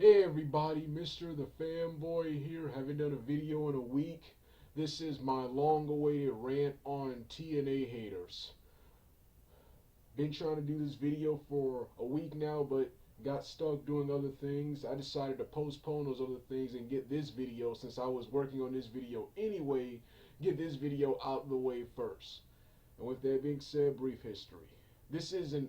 Hey everybody, Mr. The Fanboy here. Haven't done a video in a week. This is my long-awaited rant on TNA haters. Been trying to do this video for a week now, but got stuck doing other things. I decided to postpone those other things and get this video, since I was working on this video anyway, get this video out of the way first. And with that being said, brief history. This is an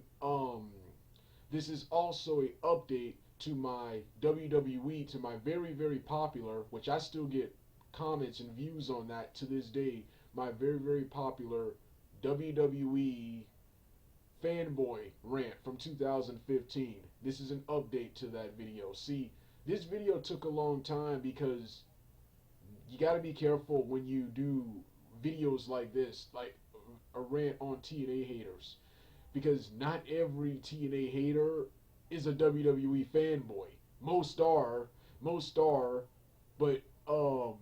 this is also a update to my WWE, to my very popular, which I still get comments and views on that to this day, my very popular WWE Fanboy Rant from 2015. This is an update to that video. See, this video took a long time because you got to be careful when you do videos like this, like a rant on TNA haters, because not every TNA hater is a WWE fanboy. Most are, but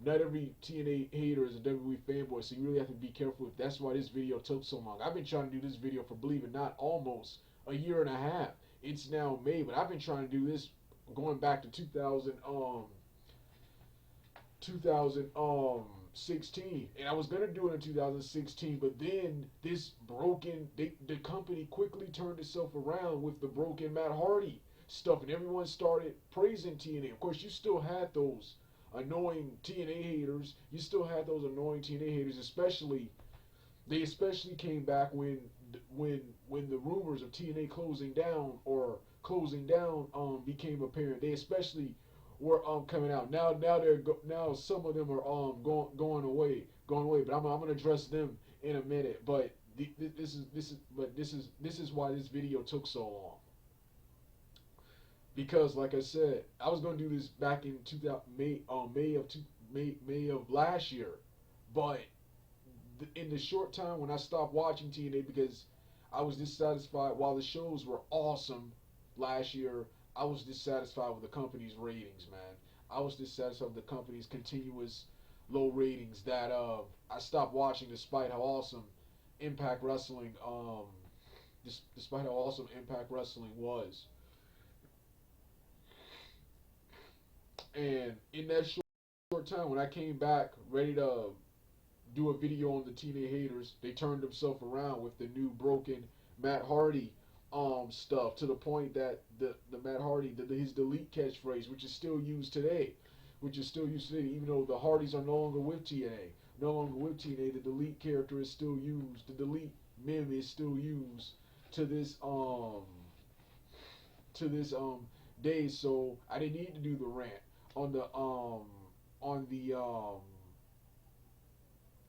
not every TNA hater is a WWE fanboy. So you really have to be careful. That's why this video took so long. I've been trying to do this video for, believe it or not, almost a year and a half. It's now May, but I've been trying to do this going back to 2016, and I was gonna do it in 2016, but then the company quickly turned itself around with the broken Matt Hardy stuff, and everyone started praising TNA. Of course, you still had those annoying TNA haters. You still had those annoying TNA haters, especially they especially came back when the rumors of TNA closing down became apparent. They especially were coming out. Now some of them are going away. But I'm gonna address them in a minute. But this is why this video took so long. Because like I said, I was gonna do this back in 2000 May of last year, but in the short time when I stopped watching TNA because I was dissatisfied. While the shows were awesome last year, I was dissatisfied with the company's ratings, man. I was dissatisfied with the company's continuous low ratings that I stopped watching despite how awesome Impact Wrestling despite how awesome Impact Wrestling was. And in that short time when I came back ready to do a video on the TNA haters, they turned themselves around with the new broken Matt Hardy stuff, to the point that the Matt Hardy, his delete catchphrase, which is still used today, even though the Hardys are no longer with TNA, the delete character is still used, the delete meme is still used to this day. So I didn't need to do the rant on the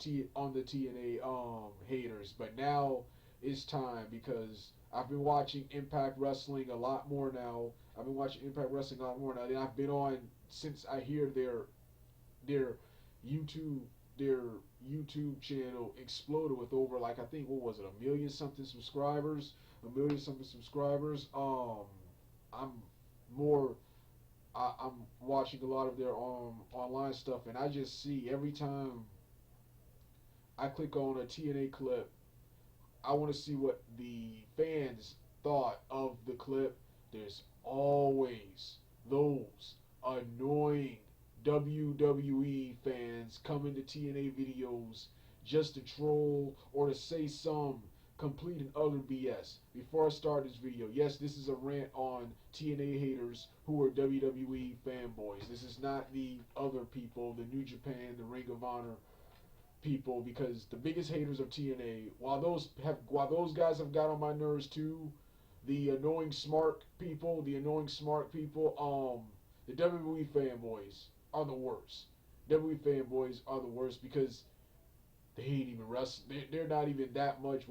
TNA haters, but now it's time because I've been watching Impact Wrestling a lot more now. Than I've been on since I hear their YouTube their YouTube channel exploded with over, like, I think, what was it, a million something subscribers, I'm more I'm watching a lot of their online stuff, and I just see every time I click on a TNA clip, I want to see what the fans thought of the clip. There's always those annoying WWE fans coming to TNA videos just to troll or to say some complete and utter BS. Before I start this video, yes, this is a rant on TNA haters who are WWE fanboys. This is not the other people, the New Japan, the Ring of Honor people, because the biggest haters of TNA, while those guys have got on my nerves too, the annoying smart people, the WWE fanboys are the worst. WWE fanboys are the worst because they ain't even wrestling. They're not even that much.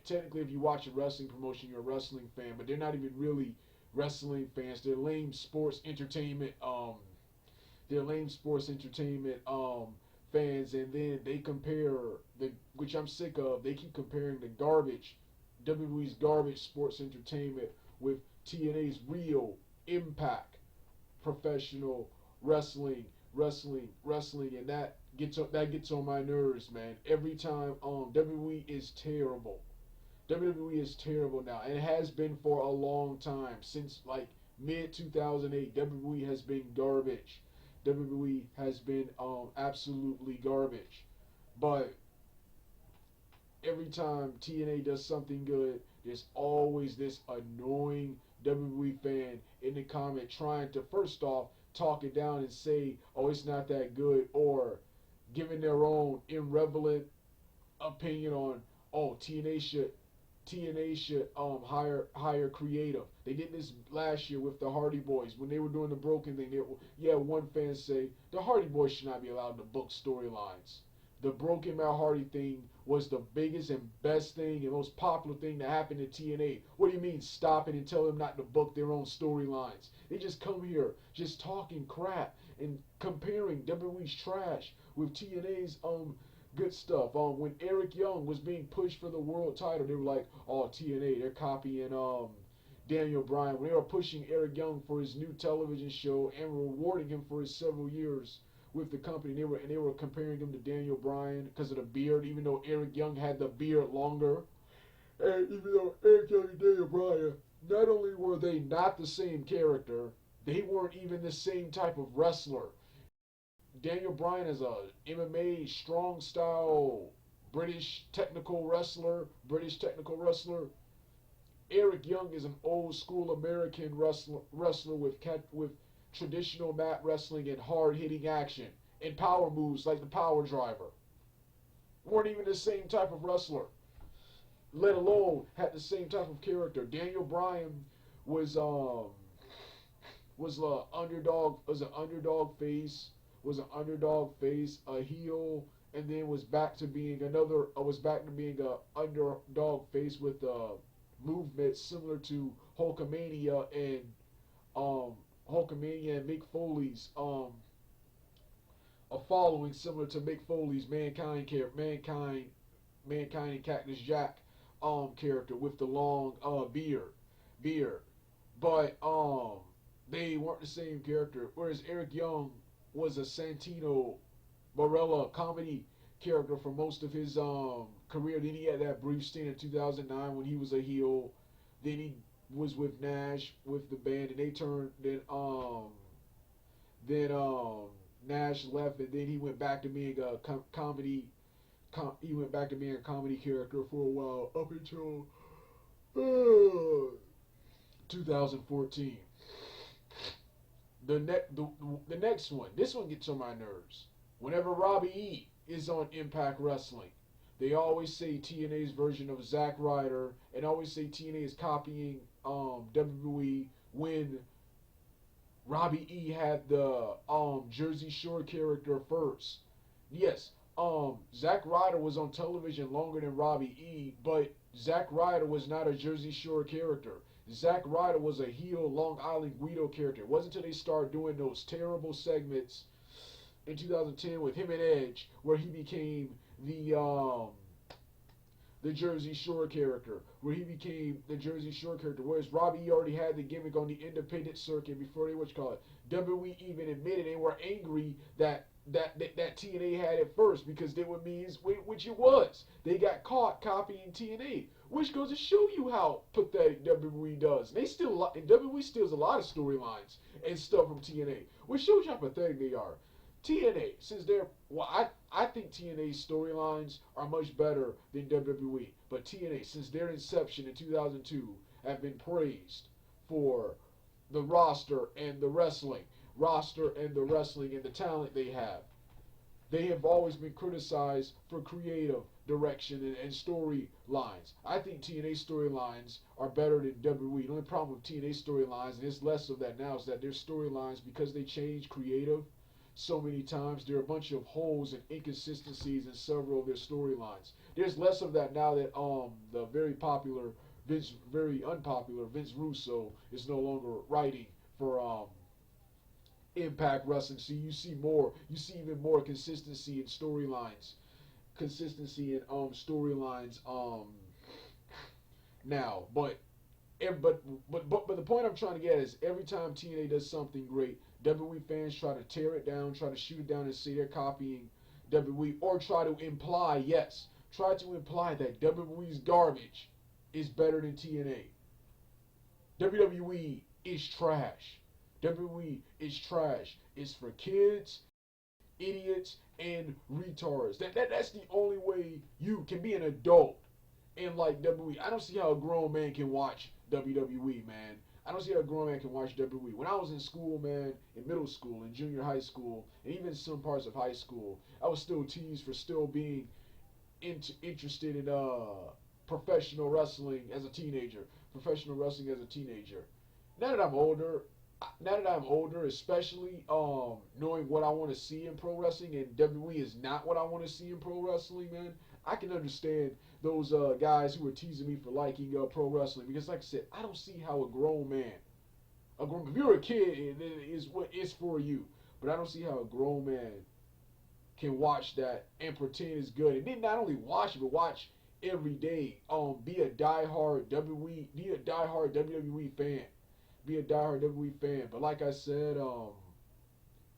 Technically, if you watch a wrestling promotion, you're a wrestling fan, but they're not even really wrestling fans. They're lame sports entertainment. They're lame sports entertainment fans, and then they compare which I'm sick of. They keep comparing the garbage, WWE's garbage sports entertainment, with TNA's real impact professional wrestling, and that gets on my nerves, man. Every time WWE is terrible. WWE is terrible now, and it has been for a long time, since like mid 2008, WWE has been garbage. WWE has been absolutely garbage. But every time TNA does something good, there's always this annoying WWE fan in the comment trying to first off talk it down and say, "Oh, it's not that good," or giving their own irrelevant opinion on, "Oh, TNA should hire creative." They did this last year with the Hardy Boys when they were doing the broken thing. One fan say the Hardy Boys should not be allowed to book storylines. The Broken Matt Hardy thing was the biggest and best thing and most popular thing that happened to TNA. What do you mean stop it and tell them not to book their own storylines? They just come here just talking crap and comparing WWE's trash with TNA's good stuff. When Eric Young was being pushed for the world title, they were like, "Oh, TNA, they're copying Daniel Bryan." When they were pushing Eric Young for his new television show and rewarding him for his several years with the company, they were comparing him to Daniel Bryan because of the beard, even though Eric Young had the beard longer. And even though Eric Young and Daniel Bryan, not only were they not the same character, they weren't even the same type of wrestler. Daniel Bryan is a MMA strong style British technical wrestler. Eric Young is an old school American wrestler with traditional mat wrestling and hard hitting action and power moves like the power driver. Weren't even the same type of wrestler, let alone had the same type of character. Daniel Bryan was an underdog face, a heel, and then was back to being a underdog face with movement similar to Hulkamania and Mick Foley's a following similar to Mick Foley's Mankind and Cactus Jack character with the long beard. But they weren't the same character. Whereas Eric Young was a Santino Marella comedy character for most of his career. Then he had that brief stint in 2009 when he was a heel. Then he was with Nash with the band, and they turned. Then Nash left, and then he went back to being a comedy. He went back to being a comedy character for a while up until 2014. The next one, this one gets on my nerves. Whenever Robbie E is on Impact Wrestling, they always say TNA's version of Zack Ryder, and always say TNA is copying WWE when Robbie E had the Jersey Shore character first. Yes, Zack Ryder was on television longer than Robbie E, but Zack Ryder was not a Jersey Shore character. Zack Ryder was a heel Long Island Guido character. It wasn't until they started doing those terrible segments in 2010 with him and Edge where he became the Jersey Shore character. Whereas Robbie E already had the gimmick on the independent circuit before they WWE even admitted they were angry that TNA had it first because which it was. They got caught copying TNA, which goes to show you how pathetic WWE does. WWE steals a lot of storylines and stuff from TNA, which shows you how pathetic they are. TNA, I think TNA's storylines are much better than WWE, but TNA, since their inception in 2002, have been praised for the roster and the wrestling and the talent they have. They have always been criticized for creative direction and storylines. I think TNA storylines are better than WWE. The only problem with TNA storylines, and there's less of that now, is that their storylines, because they change creative so many times, there are a bunch of holes and inconsistencies in several of their storylines. There's less of that now that the very unpopular Vince Russo is no longer writing for Impact Wrestling. So you see even more consistency in storylines. Now. But the point I'm trying to get is every time TNA does something great, WWE fans try to tear it down, try to shoot it down and say they're copying WWE, or try to imply that WWE's garbage is better than TNA. WWE is trash. WWE is trash. It's for kids, idiots, and retards. That's the only way you can be an adult and like WWE. I don't see how a grown man can watch WWE, man. I don't see how a grown man can watch WWE. When I was in school, man, in middle school, in junior high school, and even some parts of high school, I was still teased for still being interested in professional wrestling as a teenager. Professional wrestling as a teenager. Now that I'm older, especially knowing what I want to see in pro wrestling, and WWE is not what I want to see in pro wrestling, man. I can understand those guys who were teasing me for liking pro wrestling because, like I said, I don't see how a grown man, if you're a kid, it is what is for you. But I don't see how a grown man can watch that and pretend it's good, and then not only watch it, but watch every day. Be a diehard WWE fan. Be a diehard WWE fan. But like I said,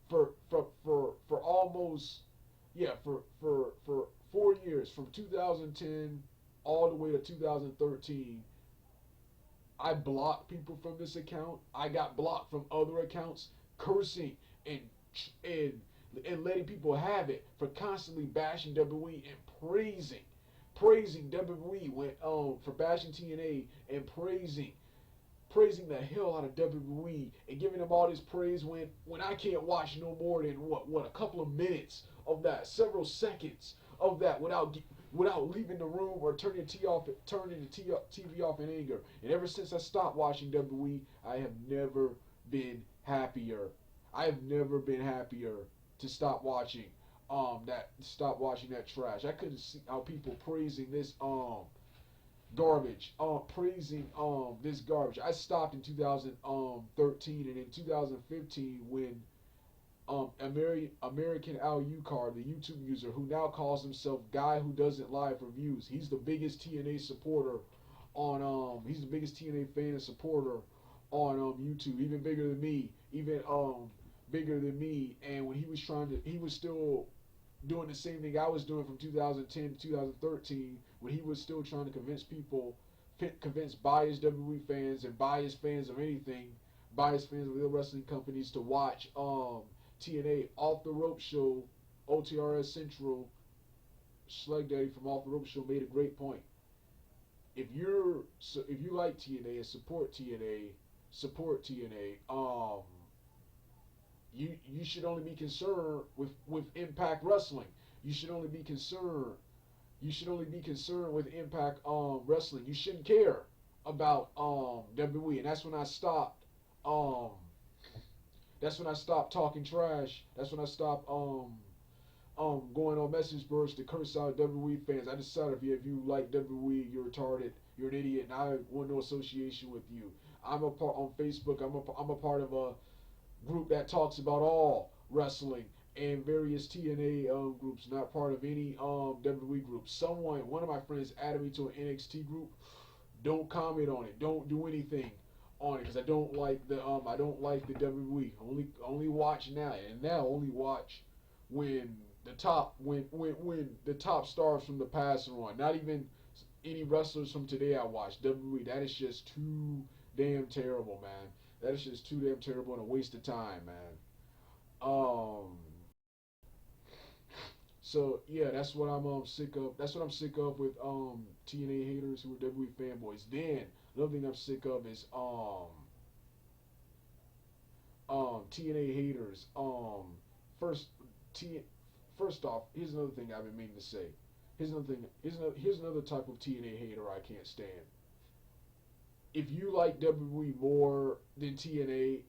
for almost for 4 years, from 2010 all the way to 2013, I blocked people from this account. I got blocked from other accounts, cursing and and letting people have it for constantly bashing WWE and praising WWE when for bashing TNA and praising the hell out of WWE and giving them all this praise when I can't watch no more than what a couple of minutes of that, several seconds of that without leaving the room or turning the TV off in anger. And ever since I stopped watching WWE, I have never been happier. I have never been happier to stop watching that trash. I couldn't see how people praising this garbage, praising this garbage. I stopped in 2013, and in 2015 when American Al Ucar, the YouTube user who now calls himself Guy Who Doesn't Live Reviews, he's the biggest TNA supporter on he's the biggest TNA fan and supporter on YouTube, even bigger than me, bigger than me. And when he was still doing the same thing I was doing from 2010 to 2013, when he was still trying to convince biased WWE fans and biased fans of anything, biased fans of real wrestling companies to watch TNA. Off the Rope Show, OTRS Central, Schleg Daddy from Off the Rope Show made a great point. If you like TNA and support TNA, you should only be concerned with Impact Wrestling. You should only be concerned with Impact Wrestling. You shouldn't care about WWE. And that's when I stopped talking trash. That's when I stopped going on message boards to curse out WWE fans. I decided if you like WWE, you're retarded, you're an idiot, and I want no association with you. I'm a part on Facebook. I'm a part of a group that talks about all wrestling and various TNA groups, not part of any WWE group. One of my friends added me to an NXT group. Don't comment on it. Don't do anything on it because I don't like the WWE. Only watch now, and now only watch when the top stars from the past are on. Not even any wrestlers from today I watch. WWE, that is just too damn terrible, man. That is just too damn terrible and a waste of time, man. So yeah, that's what I'm sick of. That's what I'm sick of with TNA haters who are WWE fanboys. Then another thing I'm sick of is TNA haters. First T first off, here's another thing I've been meaning to say. Here's another type of TNA hater I can't stand. If you like WWE more than TNA,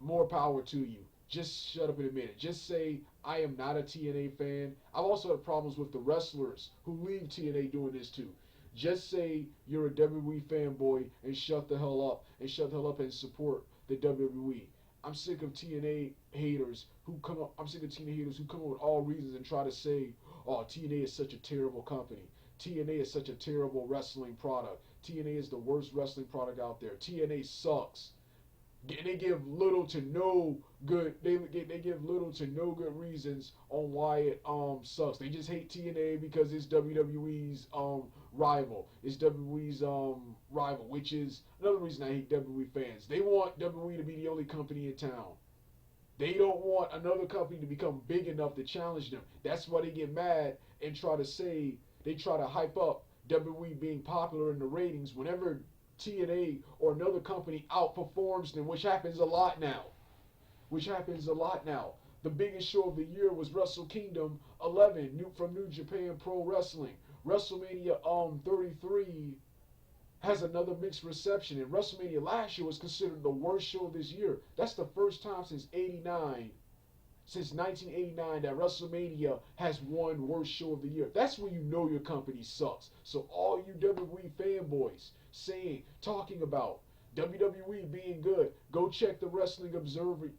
more power to you. Just shut up and admit it. Just say, I am not a TNA fan. I've also had problems with the wrestlers who leave TNA doing this too. Just say you're a WWE fanboy and shut the hell up. And support the WWE. I'm sick of TNA haters who come up with all reasons and try to say, oh, TNA is such a terrible company. TNA is such a terrible wrestling product. TNA is the worst wrestling product out there. TNA sucks. And they give little to no good. They give little to no good reasons on why it sucks. They just hate TNA because it's WWE's rival. It's WWE's rival, which is another reason I hate WWE fans. They want WWE to be the only company in town. They don't want another company to become big enough to challenge them. That's why they get mad and try to hype up WWE being popular in the ratings whenever TNA or another company outperforms them, which happens a lot now. Which happens a lot now. The biggest show of the year was Wrestle Kingdom 11 from New Japan Pro Wrestling. WrestleMania 33 has another mixed reception, and WrestleMania last year was considered the worst show of this year. That's the first time since 1989 that WrestleMania has won worst show of the year. That's when you know your company sucks. So all you WWE fanboys talking about WWE being good, go check the Wrestling Observer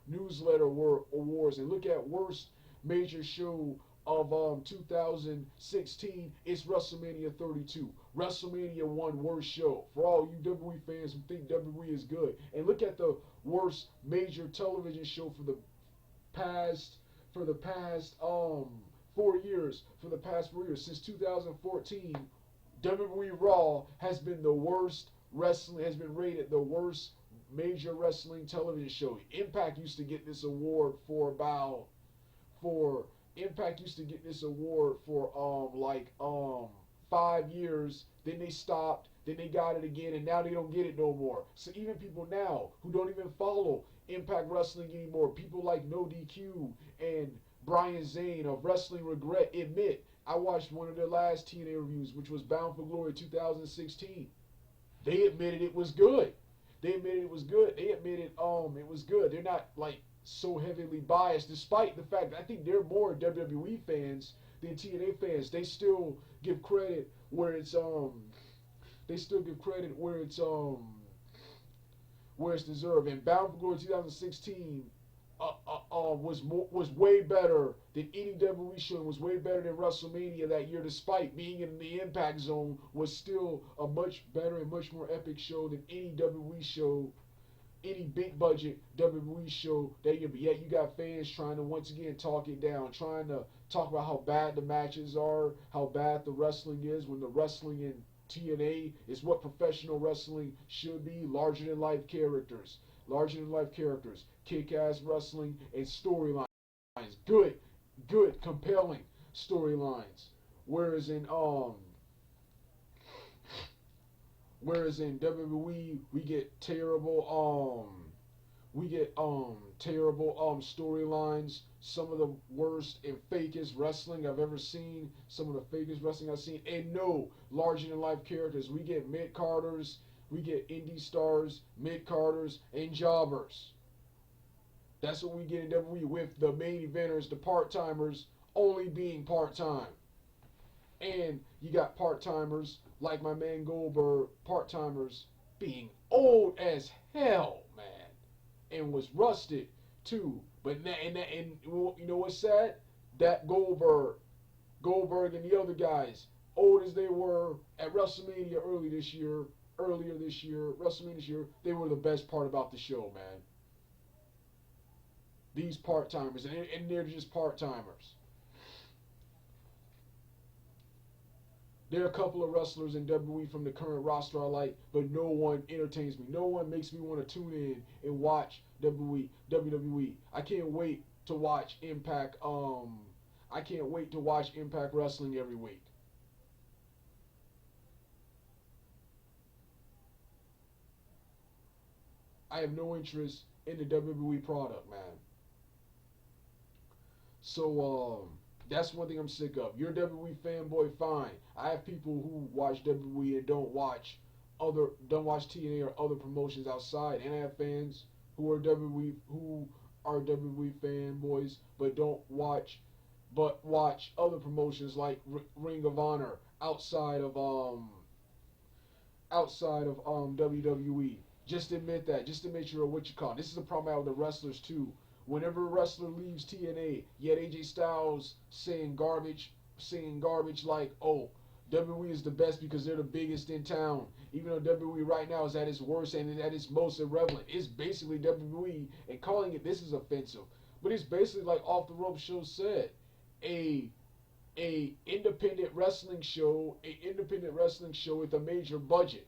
newsletter awards and look at worst major show of 2016. It's WrestleMania 32. WrestleMania 1 worst show for all you WWE fans who think WWE is good. And look at the worst major television show for the past 4 years. For the past 4 years since 2014, WWE Raw has been the worst wrestling. Has been rated the worst major wrestling television show. Impact used to get this award for about for Impact used to get this award for 5 years. Then they stopped. Then they got it again, and now they don't get it no more. So even people now who don't even follow Impact Wrestling anymore, people like No DQ and Brian Zane of Wrestling Regret admit. I watched one of their last TNA reviews, which was Bound for Glory 2016. They admitted it was good. They admitted it was good. They admitted it was good. They're not like so heavily biased, despite the fact that I think they're more WWE fans than TNA fans. They still give credit where it's they still give credit where it's deserved. And Bound for Glory 2016 was way better than any WWE show. Was way better than WrestleMania that year, despite being in the Impact Zone. Was still a much better and much more epic show than any WWE show, any big budget WWE show that year. But yet you got fans trying to once again talk it down, trying to talk about how bad the matches are, how bad the wrestling is, when the wrestling in TNA is what professional wrestling should be: larger than life characters, kick-ass wrestling and storylines, good, compelling storylines. Whereas in WWE we get terrible storylines, some of the worst and fakest wrestling I've ever seen, and no larger than life characters. We get mid-carders, we get indie stars, mid-carders, and jobbers. That's what we get in WWE, with the main eventers, the part-timers, only being part-time. And you got part-timers like my man Goldberg, part-timers being old as hell, man, and was rusted too. But and you know what's sad? That Goldberg and the other guys, old as they were at WrestleMania earlier this year, WrestleMania this year, they were the best part about the show, man. These part-timers, and they're just part-timers. There are a couple of wrestlers in WWE from the current roster I like, but no one entertains me. No one makes me want to tune in and watch WWE. I can't wait to watch Impact. I can't wait to watch Impact Wrestling every week. I have no interest in the WWE product, man. So that's one thing I'm sick of. You're a WWE fanboy, fine. I have people who watch WWE and don't watch TNA or other promotions outside, and I have fans who are WWE fanboys but watch other promotions like Ring of Honor outside of WWE. Just admit that. Just admit you're a what you call. This is the problem I have with the wrestlers too. Whenever a wrestler leaves TNA, yet AJ Styles saying garbage like, oh, WWE is the best because they're the biggest in town. Even though WWE right now is at its worst and at its most irrelevant, it's basically WWE, and calling it this is offensive. But it's basically like Off the Rope Show said, a independent wrestling show, with a major budget.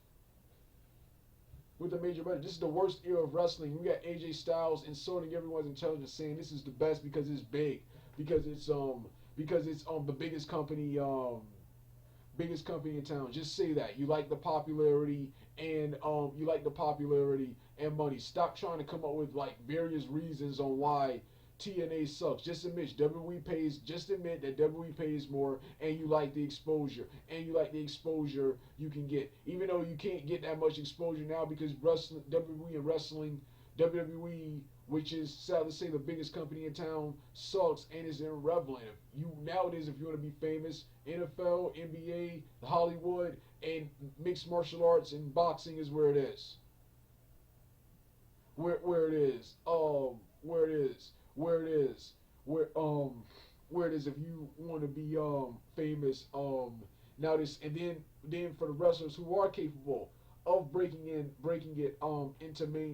This is the worst era of wrestling. We got AJ Styles insulting everyone's intelligence, saying this is the best because it's big, because it's the biggest company in town. Just say that you like the popularity and money. Stop trying to come up with like various reasons on why TNA sucks. Just admit that WWE pays more, and you like the exposure, you can get. Even though you can't get that much exposure now because WWE, which is sad to say the biggest company in town, sucks and is irrelevant. Nowadays, if you want to be famous, NFL, NBA, Hollywood, and mixed martial arts and boxing is where it is. Where it is. Where it is if you want to be famous. Now this, and then for the wrestlers who are capable of breaking it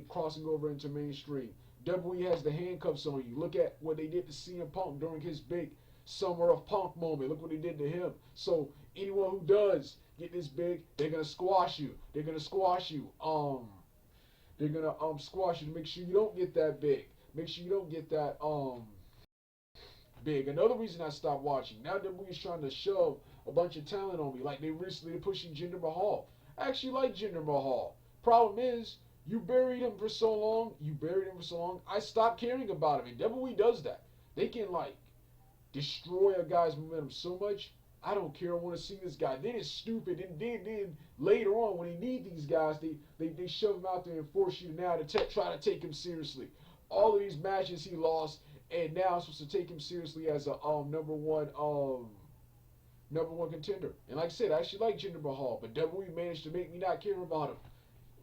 crossing over into mainstream, WWE has the handcuffs on you. Look at what they did to CM Punk during his big Summer of Punk moment. Look what they did to him. So anyone who does get this big, they're gonna squash you. They're gonna squash you to make sure you don't get that big. Make sure you don't get that big. Another reason I stopped watching. Now WWE is trying to shove a bunch of talent on me. Like they're pushing Jinder Mahal. I actually like Jinder Mahal. Problem is, you buried him for so long. I stopped caring about him. And WWE does that. They can like destroy a guy's momentum so much. I don't care. I want to see this guy. Then it's stupid. And then later on, when they need these guys, they shove him out there and force you now to try to take him seriously. All of these matches he lost, and now I'm supposed to take him seriously as a number one contender. And like I said, I actually like Jinder Mahal, but WWE managed to make me not care about him.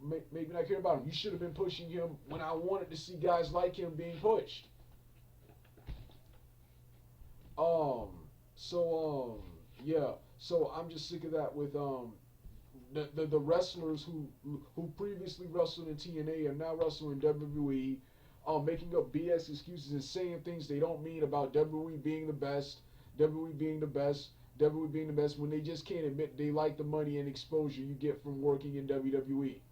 Make me not care about him. You should have been pushing him when I wanted to see guys like him being pushed. Yeah. So I'm just sick of that with the wrestlers who previously wrestled in TNA are now wrestling in WWE, making up BS excuses and saying things they don't mean about WWE being the best, when they just can't admit they like the money and exposure you get from working in WWE.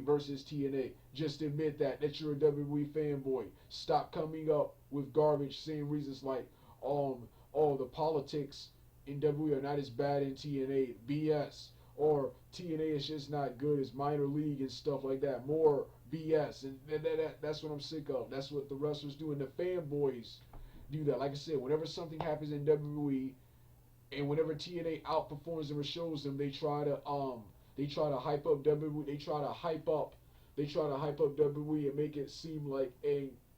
Versus TNA. Just admit that you're a WWE fanboy. Stop coming up with garbage, saying reasons like, the politics in WWE are not as bad in TNA. BS. Or TNA is just not good as minor league and stuff like that. More BS. And that's what I'm sick of. That's what the wrestlers do, and the fanboys do that. Like I said, whenever something happens in WWE, and whenever TNA outperforms them or shows them, they try to hype up WWE. They try to hype up WWE and make it seem like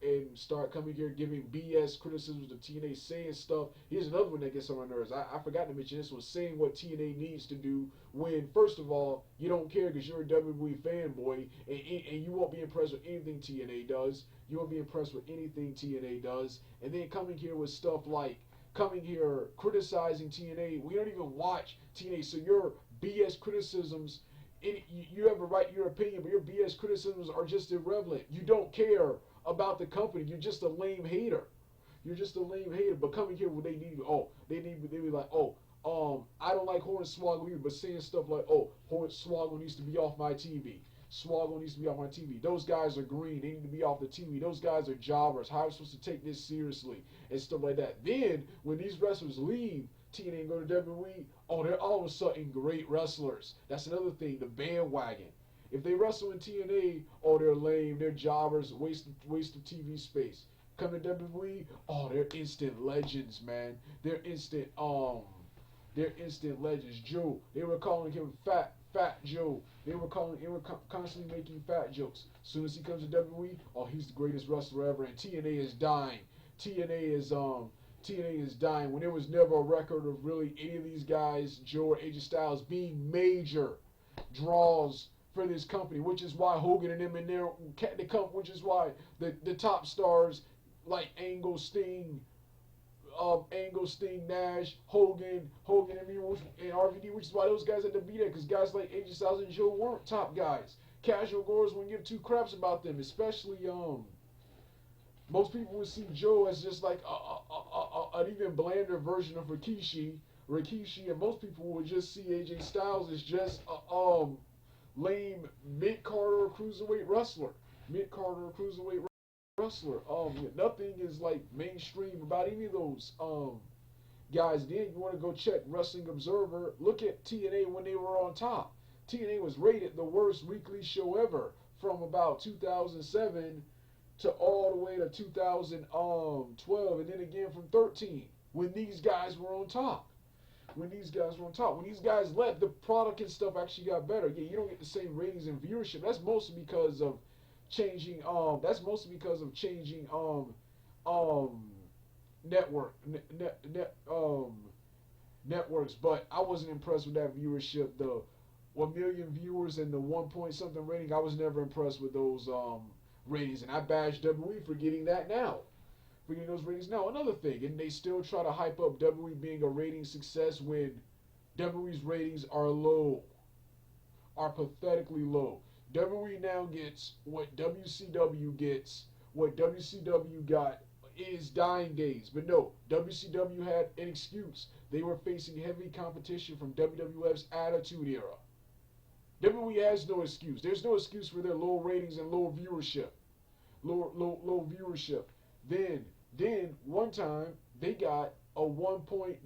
and start coming here giving BS criticisms to TNA, saying stuff. Here's another one that gets on my nerves. I forgot to mention this one, saying what TNA needs to do when, first of all, you don't care because you're a WWE fanboy and you won't be impressed with anything TNA does. And then coming here with stuff like, criticizing TNA. We don't even watch TNA, so your BS criticisms, you have a right to your opinion, but your BS criticisms are just irrelevant. You don't care about the company. You're just a lame hater. But coming here when they be like, I don't like Hornswoggle either, but saying stuff like, Hornswoggle needs to be off my TV. Those guys are green. They need to be off the TV. Those guys are jobbers. How are we supposed to take this seriously? And stuff like that. Then, when these wrestlers leave TNA and go to WWE, they're all of a sudden great wrestlers. That's another thing, the bandwagon. If they wrestle in TNA, they're lame, they're jobbers, waste of TV space. Come to WWE, they're instant legends, man. They're instant legends. Joe, they were calling him Fat Joe. They were constantly making fat jokes. As soon as he comes to WWE, he's the greatest wrestler ever, and TNA is dying. TNA is dying when there was never a record of really any of these guys, Joe or AJ Styles, being major draws for this company, which is why Hogan and them in there, which is why the top stars like Angle, Sting, Angle, Sting, Nash, Hogan, and RVD, which is why those guys had to be there, because guys like AJ Styles and Joe weren't top guys. Casual goers wouldn't give two craps about them, especially most people would see Joe as just like an even blander version of Rikishi, and most people would just see AJ Styles as just a lame mid-card or cruiserweight wrestler. Nothing is like mainstream about any of those guys. Then you want to go check Wrestling Observer. Look at TNA when they were on top. TNA was rated the worst weekly show ever from about 2007 to all the way to 2012, and then again from 13 when these guys were on top. When these guys left, the product and stuff actually got better. Yeah, you don't get the same ratings and viewership. That's mostly because of changing. Networks. But I wasn't impressed with that viewership. The 1 million viewers and the 1 point something rating, I was never impressed with those ratings, and I bash WWE for getting that now. For getting those ratings now. Another thing, and they still try to hype up WWE being a rating success when WWE's ratings are low, are pathetically low. WWE now gets what WCW gets. What WCW got is dying days. But no, WCW had an excuse. They were facing heavy competition from WWF's Attitude Era. WWE has no excuse. There's no excuse for their low ratings and low viewership. Low viewership. Then one time they got a 1 point.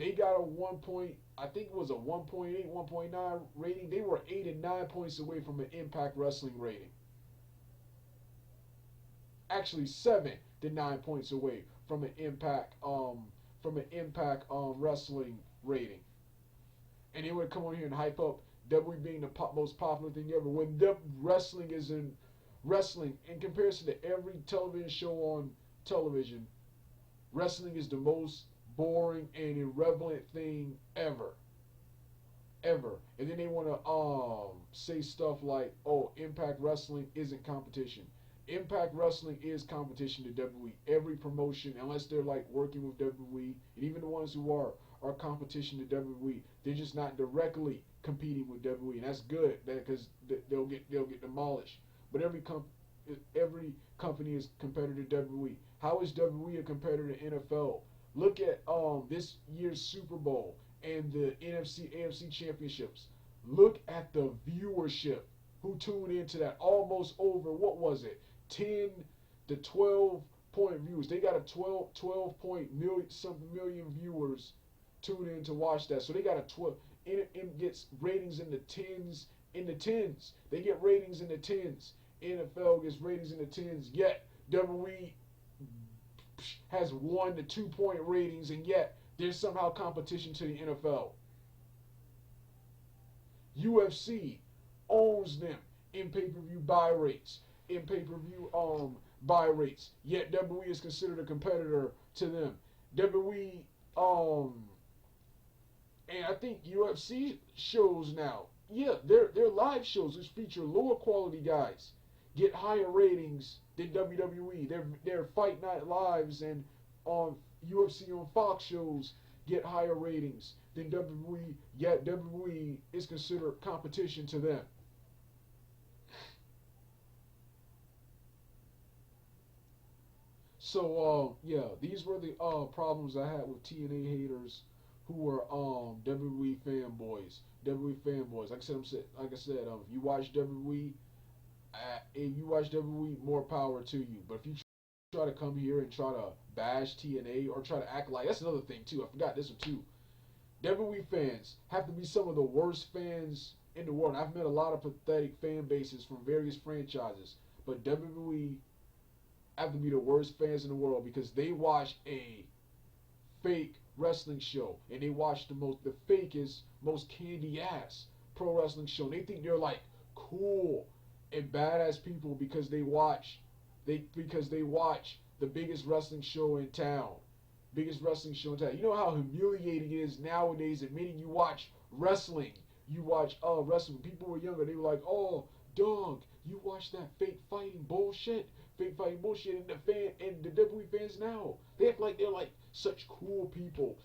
I think it was a 1.8, 1.9 rating. They were 8 and 9 points away from an Impact Wrestling rating. Actually, 7 to 9 points away from an Impact Wrestling rating. And they would come on here and hype up WWE being the most popular thing ever, when wrestling in comparison to every television show on television, wrestling is the most boring and irrelevant thing ever. And then they want to say stuff like, oh, Impact Wrestling isn't competition. Impact Wrestling is competition to WWE. Every promotion, unless they're like working with WWE, and even the ones who are competition to WWE, they're just not directly competing with WWE, and that's good, because they'll get demolished. But every company is competitor to WWE. How is WWE a competitor to NFL? Look at this year's Super Bowl and the NFC, AFC championships. Look at the viewership. Who tuned into that? Almost over, what was it? 10 to 12 point viewers. They got a 12 point million viewers tuned in to watch that. So they got a 12. It gets ratings in the tens. They get ratings in the tens. NFL gets ratings in the tens. Yet WWE has 1 to 2 point ratings, and yet there's somehow competition to the NFL. UFC owns them in pay-per-view buy rates. Yet WWE is considered a competitor to them. WWE and I think UFC shows now, yeah, their live shows which feature lower quality guys get higher ratings than WWE. Their Fight Night Lives and UFC on Fox shows get higher ratings than WWE, yet WWE is considered competition to them. So yeah, these were the problems I had with TNA haters who were WWE fanboys. Like I said, if you watch WWE, more power to you. But if you try to come here and try to bash TNA or try to act like, that's another thing too. I forgot this one too. WWE fans have to be some of the worst fans in the world. I've met a lot of pathetic fan bases from various franchises, but WWE have to be the worst fans in the world because they watch a fake wrestling show and they watch the fakest, most candy ass pro wrestling show. And they think they're like cool and badass people because they watch the biggest wrestling show in town. You know how humiliating it is nowadays admitting you watch wrestling. Wrestling. When people were younger, they were like, "Oh, dog, you watch that fake fighting bullshit." And the WWE fans now, they act like they're like such cool people,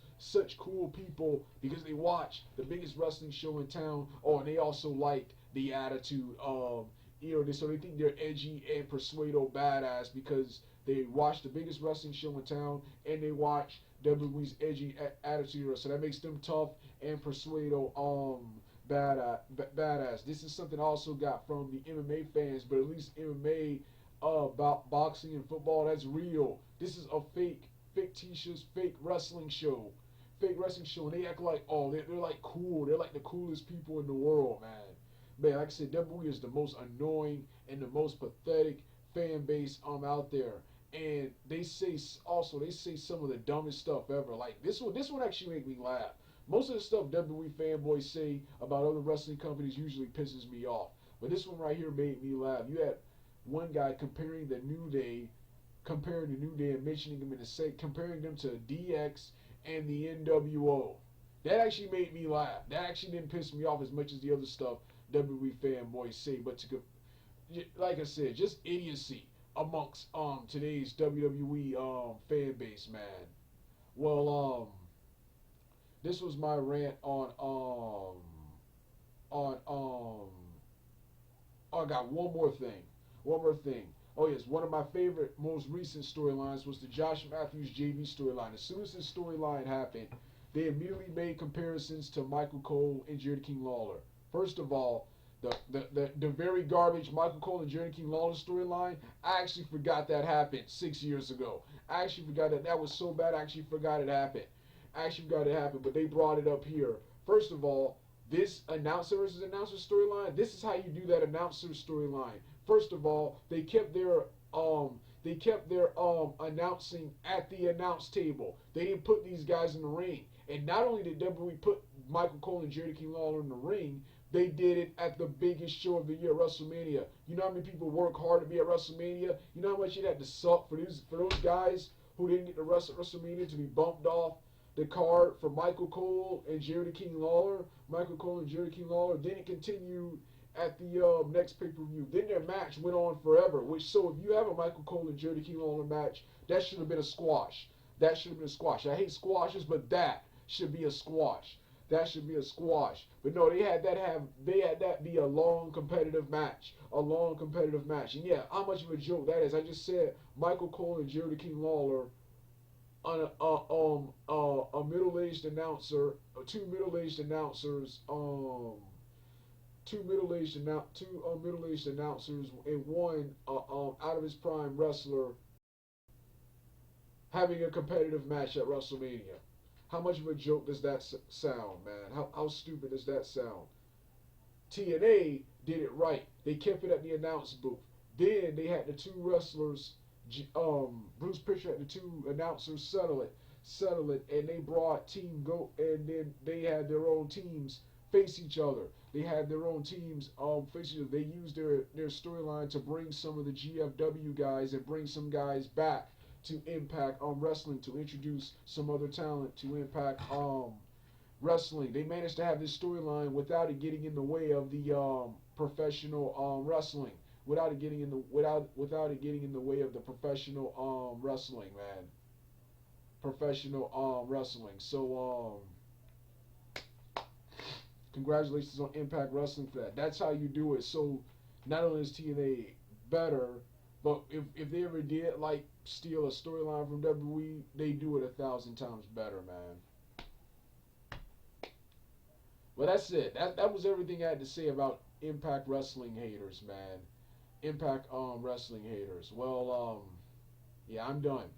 because they watch the biggest wrestling show in town. Oh, and they also like the attitude of, so they think they're edgy and Persuado badass because they watch the biggest wrestling show in town and they watch WWE's edgy attitude. So that makes them tough and Persuado badass. This is something I also got from the MMA fans, but at least MMA about boxing and football, that's real. This is a fictitious, fake wrestling show. And they act like, oh, they're like cool. They're like the coolest people in the world, man. Man, like I said, WWE is the most annoying and the most pathetic fan base out there. And they say some of the dumbest stuff ever. Like this one actually made me laugh. Most of the stuff WWE fanboys say about other wrestling companies usually pisses me off. But this one right here made me laugh. You had one guy comparing the New Day and mentioning them comparing them to DX and the NWO. That actually made me laugh. That actually didn't piss me off as much as the other stuff WWE fanboys say. But like I said, just idiocy amongst today's WWE fan base, man. Well, this was my rant I got one more thing. Oh yes, one of my favorite, most recent storylines was the Josh Matthews JV storyline. As soon as this storyline happened, they immediately made comparisons to Michael Cole and Jerry King Lawler. First of all, the very garbage Michael Cole and Jerry King Lawler storyline, I actually forgot that happened 6 years ago. I actually forgot that was so bad. I actually forgot it happened. But they brought it up here. First of all, this announcer versus announcer storyline, this is how you do that announcer storyline. First of all, they kept their announcing at the announce table. They didn't put these guys in the ring. And not only did WWE put Michael Cole and Jerry King Lawler in the ring, they did it at the biggest show of the year, WrestleMania. You know how many people work hard to be at WrestleMania? You know how much it had to suck for those guys who didn't get to wrestle at WrestleMania to be bumped off the card for Michael Cole and Jerry King Lawler. Then it continued at the next pay-per-view. Then their match went on forever. So if you have a Michael Cole and Jerry King Lawler match, that should have been a squash. I hate squashes, but that should be a squash. But no, they had that be a long competitive match. And yeah, how much of a joke that is. I just said Michael Cole and Jerry King Lawler on a middle-aged announcer, two middle-aged announcers, and one out of his prime wrestler having a competitive match at WrestleMania. How much of a joke does that sound, man? How stupid does that sound? TNA did it right. They kept it at the announce booth. Then they had the two wrestlers, Bruce Prichard and the two announcers settle it, and they brought Team Goat, and then they had their own teams face each other. They used their storyline to bring some of the GFW guys and bring some guys back to Impact Wrestling to introduce some other talent to Impact Wrestling. They managed to have this storyline without it getting in the way of the professional wrestling. Without it getting in the way of the professional wrestling, man. Professional wrestling. So congratulations on Impact Wrestling for that. That's how you do it. So not only is TNA better, but if they ever did like steal a storyline from WWE, they do it 1,000 times better, man. Well, that's it. That was everything I had to say about Impact Wrestling haters, man. Impact Wrestling haters. Well, yeah, I'm done.